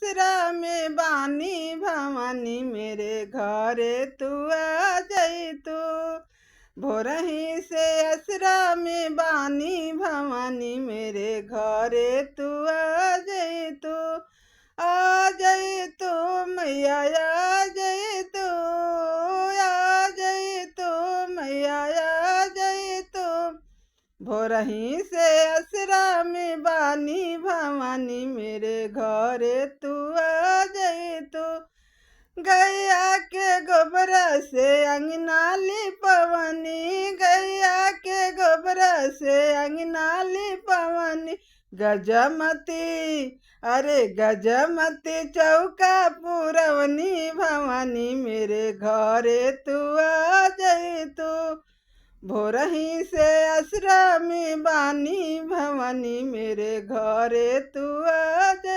असरा में बानी भवानी मेरे घरे तू आ जाई तू। भोरही से असरा में बानी भवानी मेरे घरे तू आ जाई तू। आ जाई तू मैया आ जाई तू, आ जाई तू मैया आ जाई तू। भोरही से असरा में बानी भवानी मेरे घरे तू आ जाई तू। गैया के गोबरा से अंगना लिपवनी, गैया के गोबरा से अंगना लिपवनी। गजमती अरे गजमती चौका पुरवनी भवानी मेरे घरे तू आ जाई तू। भोरही से असरा में बानी भवानी मेरे घरे तू आ जाई।